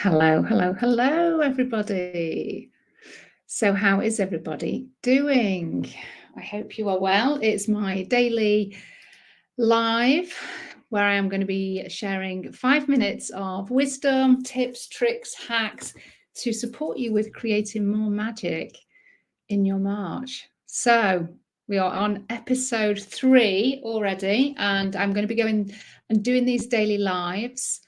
Hello, hello, hello, everybody. So, how is everybody doing? I hope you are well. It's my daily live where I am going to be sharing 5 minutes of wisdom, tips, tricks, hacks to support you with creating more magic in your March. So, we are on episode 3 already, and I'm going to be going and doing these daily lives.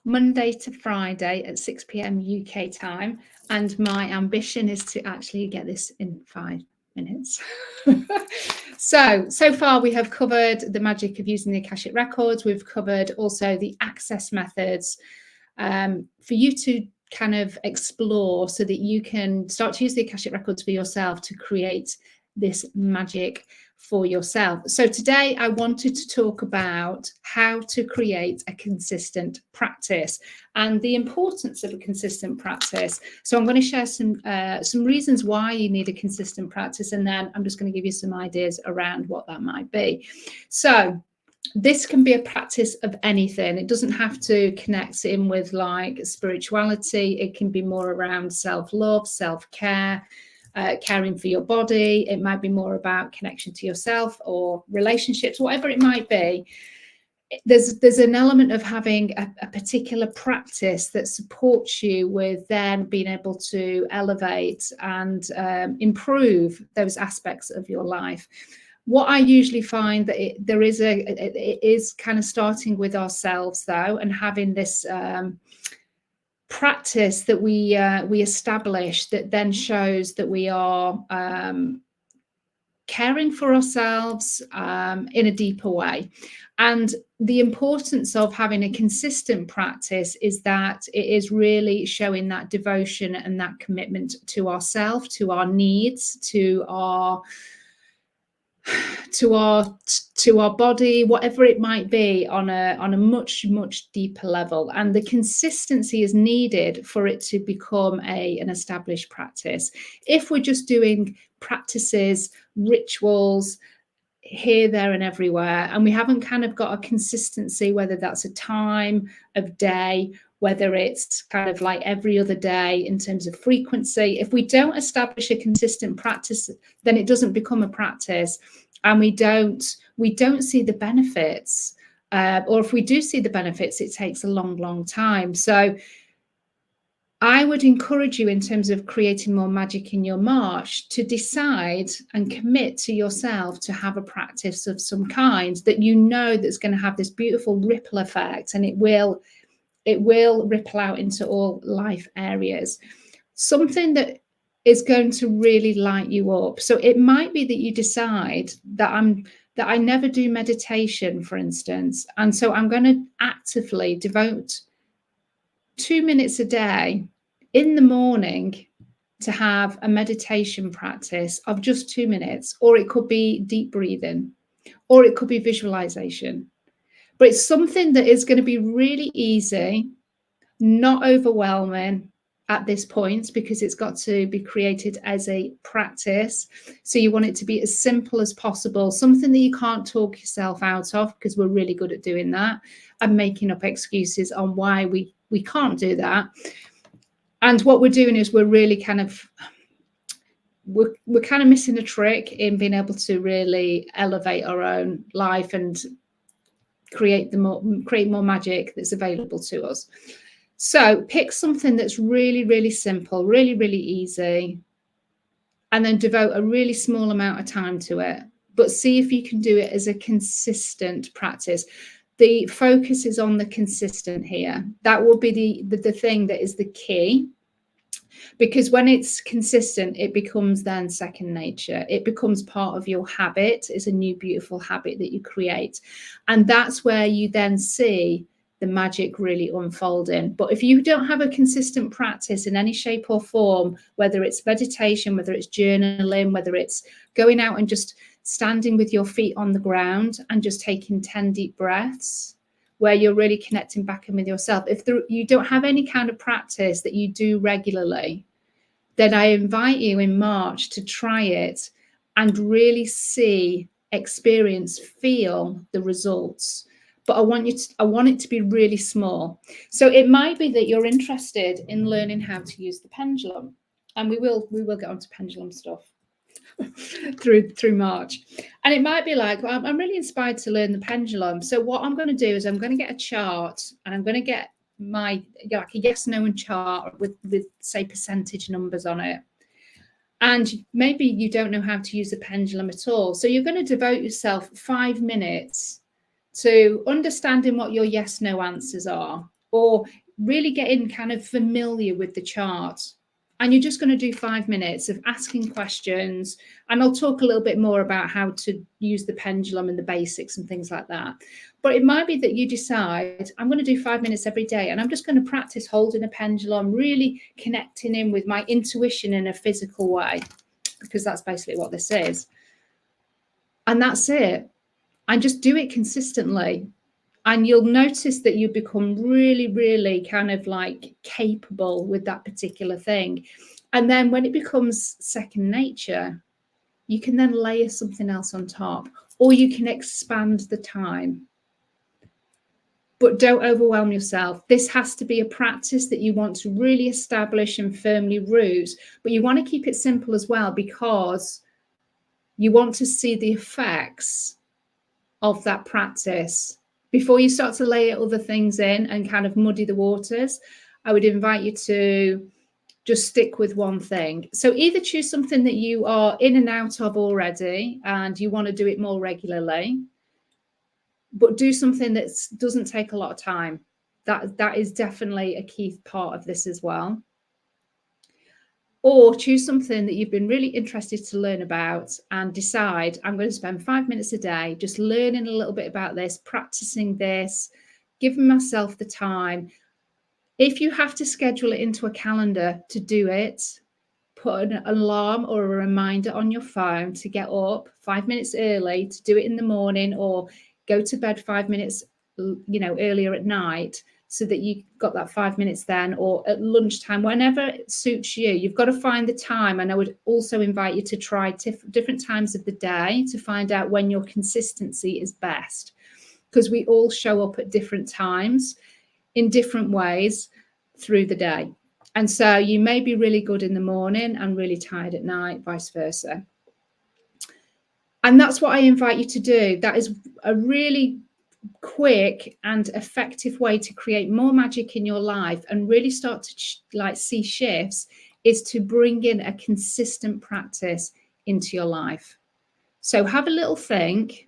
Monday to Friday at 6 p.m. UK time. And my ambition is to actually get this in 5 minutes. So far we have covered the magic of using the Akashic Records. We've covered also the access methods for you to kind of explore so that you can start to use the Akashic Records for yourself to create this magic for yourself. So today I wanted to talk about how to create a consistent practice and the importance of a consistent practice. So I'm going to share some reasons why you need a consistent practice, and then I'm just going to give you some ideas around what that might be. So this can be a practice of anything. It doesn't have to connect in with like spirituality. It can be more around self-love, self-care, caring for your body. It might be more about connection to yourself or relationships, whatever it might be. There's an element of having a particular practice that supports you with then being able to elevate and improve those aspects of your life. What I usually find that it is kind of starting with ourselves though, and having this practice that we establish that then shows that we are caring for ourselves in a deeper way. And the importance of having a consistent practice is that it is really showing that devotion and that commitment to ourselves, to our needs, to our body, whatever it might be, on a much deeper level. And the consistency is needed for it to become an established practice. If we're just doing practices, rituals here, there and everywhere, and we haven't kind of got a consistency, whether that's a time of day, whether it's kind of like every other day in terms of frequency, if we don't establish a consistent practice, then it doesn't become a practice, and we don't see the benefits, or if we do see the benefits, it takes a long time. So I would encourage you, in terms of creating more magic in your March, to decide and commit to yourself to have a practice of some kind that you know that's going to have this beautiful ripple effect, and it will ripple out into all life areas. Something that is going to really light you up. So it might be that you decide that I never do meditation, for instance, and so I'm going to actively devote 2 minutes a day in the morning to have a meditation practice of just 2 minutes, or it could be deep breathing, or it could be visualization. But it's something that is going to be really easy, not overwhelming at this point, because it's got to be created as a practice. So you want it to be as simple as possible, something that you can't talk yourself out of, because we're really good at doing that and making up excuses on why we can't do that. And what we're doing is we're really kind of missing a trick in being able to really elevate our own life and create more magic that's available to us. So pick something that's really simple, really easy, and then devote a really small amount of time to it. But see if you can do it as a consistent practice. The focus is on the consistent here. That will be the thing that is the key. Because when it's consistent, it becomes then second nature. It becomes part of your habit. It's a new, beautiful habit that you create. And that's where you then see the magic really unfolding. But if you don't have a consistent practice in any shape or form, whether it's meditation, whether it's journaling, whether it's going out and just standing with your feet on the ground and just taking 10 deep breaths, where you're really connecting back in with yourself. If you don't have any kind of practice that you do regularly, then I invite you in March to try it and really see, experience, feel the results. but I want it to be really small. So it might be that you're interested in learning how to use the pendulum, and we will get onto pendulum stuff through March. And it might be like, well, I'm really inspired to learn the pendulum. So what I'm going to do is I'm going to get a chart, and I'm going to get my like a yes no and chart with say percentage numbers on it. And maybe you don't know how to use the pendulum at all. So you're going to devote yourself 5 minutes to understanding what your yes no answers are, or really getting kind of familiar with the chart. And you're just going to do 5 minutes of asking questions. And I'll talk a little bit more about how to use the pendulum and the basics and things like that. But it might be that you decide, I'm going to do 5 minutes every day, and I'm just going to practice holding a pendulum, really connecting in with my intuition in a physical way, because that's basically what this is. And that's it. And just do it consistently. And you'll notice that you become really, really kind of like capable with that particular thing. And then when it becomes second nature, you can then layer something else on top, or you can expand the time. But don't overwhelm yourself. This has to be a practice that you want to really establish and firmly root, but you want to keep it simple as well, because you want to see the effects of that practice before you start to layer other things in and kind of muddy the waters. I would invite you to just stick with one thing. So either choose something that you are in and out of already and you want to do it more regularly, but do something that doesn't take a lot of time. That is definitely a key part of this as well. Or choose something that you've been really interested to learn about and decide, I'm going to spend 5 minutes a day just learning a little bit about this, practicing this, giving myself the time. If you have to schedule it into a calendar to do it, put an alarm or a reminder on your phone to get up 5 minutes early to do it in the morning, or go to bed 5 minutes, earlier at night, so that you got that 5 minutes then, or at lunchtime, whenever it suits you. You've got to find the time. And I would also invite you to try different times of the day to find out when your consistency is best, because we all show up at different times in different ways through the day. And so you may be really good in the morning and really tired at night, vice versa. And that's what I invite you to do. That is a really quick and effective way to create more magic in your life and really start to see shifts, is to bring in a consistent practice into your life. So have a little think,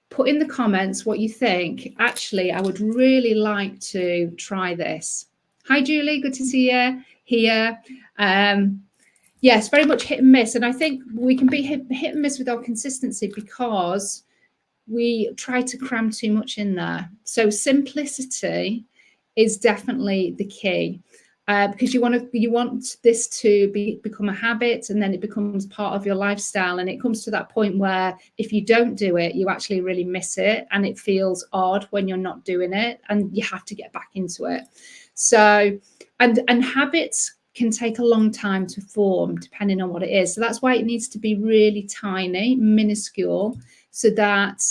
put in the comments what you think. Actually, I would really like to try this. Hi, Julie, good to see you here. Yes, very much hit and miss. And I think we can be hit and miss with our consistency because we try to cram too much in there. So simplicity is definitely the key, because you want this to become a habit, and then it becomes part of your lifestyle. And it comes to that point where if you don't do it, you actually really miss it, and it feels odd when you're not doing it, and you have to get back into it. So, and habits can take a long time to form depending on what it is. So that's why it needs to be really tiny, minuscule, so that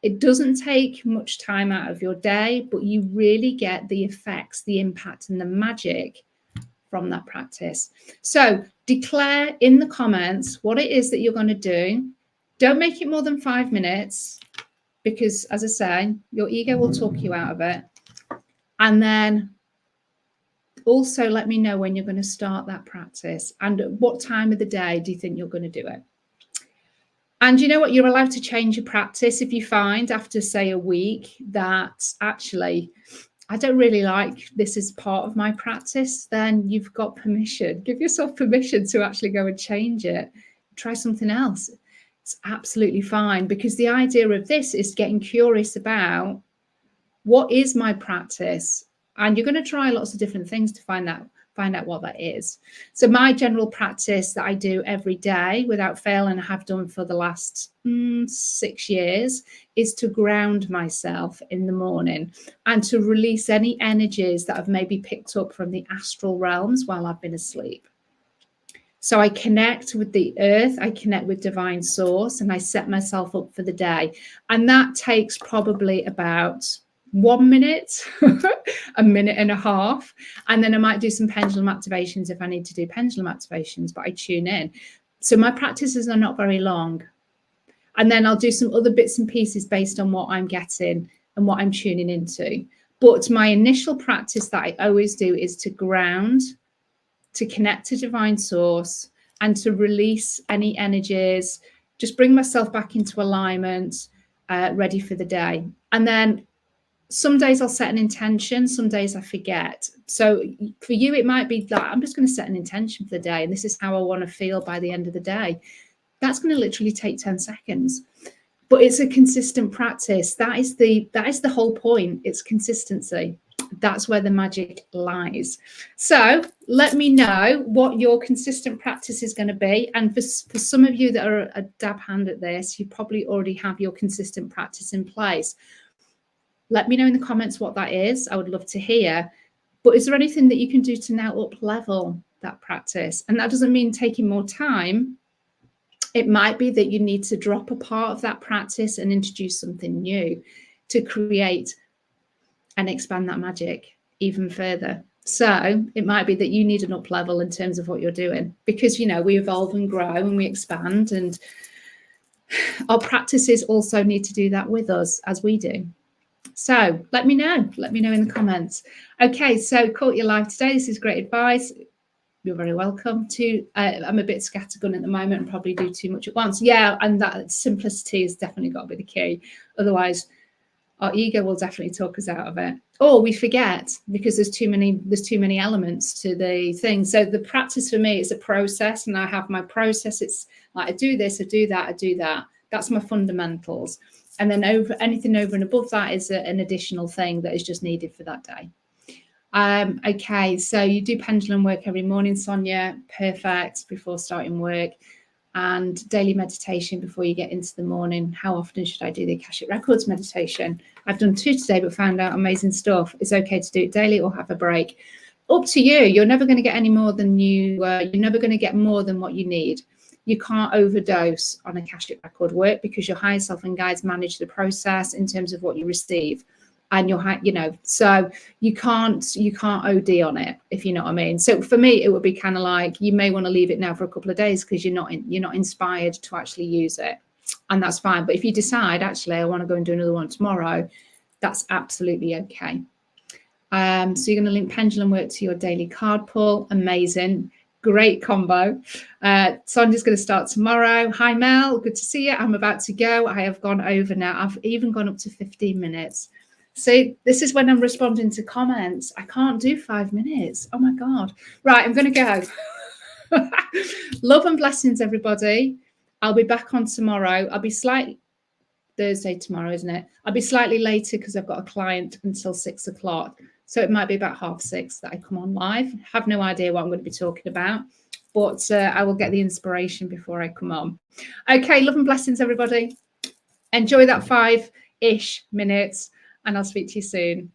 it doesn't take much time out of your day, but you really get the effects, the impact, and the magic from that practice. So declare in the comments what it is that you're going to do. Don't make it more than 5 minutes, because, as I say, your ego will talk you out of it. And then also let me know when you're going to start that practice, and at what time of the day do you think you're going to do it. And you know what? You're allowed to change your practice if you find after, say, a week that actually, I don't really like this as part of my practice. Then you've got permission. Give yourself permission to actually go and change it. Try something else. It's absolutely fine, because the idea of this is getting curious about what is my practice. And you're going to try lots of different things to find out what that is. So my general practice that I do every day without fail, and I have done for the last 6 years, is to ground myself in the morning and to release any energies that I've maybe picked up from the astral realms while I've been asleep. So I connect with the earth, I connect with divine source, and I set myself up for the day. And that takes probably about 1 minute, a minute and a half. And then I might do some pendulum activations if I need to do pendulum activations, but I tune in. So my practices are not very long. And then I'll do some other bits and pieces based on what I'm getting and what I'm tuning into. But my initial practice that I always do is to ground, to connect to divine source, and to release any energies, just bring myself back into alignment, ready for the day. And then some days I'll set an intention, some days I forget. So for you, it might be that I'm just going to set an intention for the day, and this is how I want to feel by the end of the day. That's going to literally take 10 seconds. But it's a consistent practice. That is the whole point. It's consistency. That's where the magic lies. So let me know what your consistent practice is going to be. And for some of you that are a dab hand at this, you probably already have your consistent practice in place. Let me know in the comments what that is. I would love to hear. But is there anything that you can do to now up level that practice? And that doesn't mean taking more time. It might be that you need to drop a part of that practice and introduce something new to create and expand that magic even further. So it might be that you need an up level in terms of what you're doing, because, you know, we evolve and grow and we expand, and our practices also need to do that with us as we do. So let me know in the comments. Okay, so caught your live today. This is great advice. You're very welcome to. I'm a bit scattergun at the moment and probably do too much at once. Yeah, and that simplicity has definitely got to be the key. Otherwise, our ego will definitely talk us out of it. Or we forget because there's too many elements to the thing. So the practice for me is a process, and I have my process. It's like I do this, I do that, I do that. That's my fundamentals. And then anything over and above that is an additional thing that is just needed for that day. Okay, so you do pendulum work every morning, Sonia. Perfect. Before starting work, and daily meditation before you get into the morning. How often should I do the Akashic Records meditation? I've done 2 today, but found out amazing stuff. It's okay to do it daily or have a break. Up to you. You're never going to get any more than you're never going to get more than what you need. You can't overdose on Akashic Record work because your higher self and guides manage the process in terms of what you receive. And so you can't OD on it, if you know what I mean. So for me, it would be kind of like, you may want to leave it now for a couple of days because you're not inspired to actually use it, and that's fine. But if you decide, actually, I want to go and do another one tomorrow, that's absolutely okay. So you're going to link pendulum work to your daily card pull. Amazing. Great combo. Sonia's going to start tomorrow. Hi, Mel. Good to see you. I'm about to go. I have gone over now. I've even gone up to 15 minutes. So this is when I'm responding to comments. I can't do 5 minutes. Oh, my God. Right, I'm going to go. Love and blessings, everybody. I'll be back on tomorrow. I'll be slightly Thursday tomorrow, isn't it? I'll be slightly later because I've got a client until 6 o'clock. So it might be about 6:30 that I come on live. Have no idea what I'm going to be talking about, but I will get the inspiration before I come on. Okay, love and blessings, everybody. Enjoy that 5-ish minutes, and I'll speak to you soon.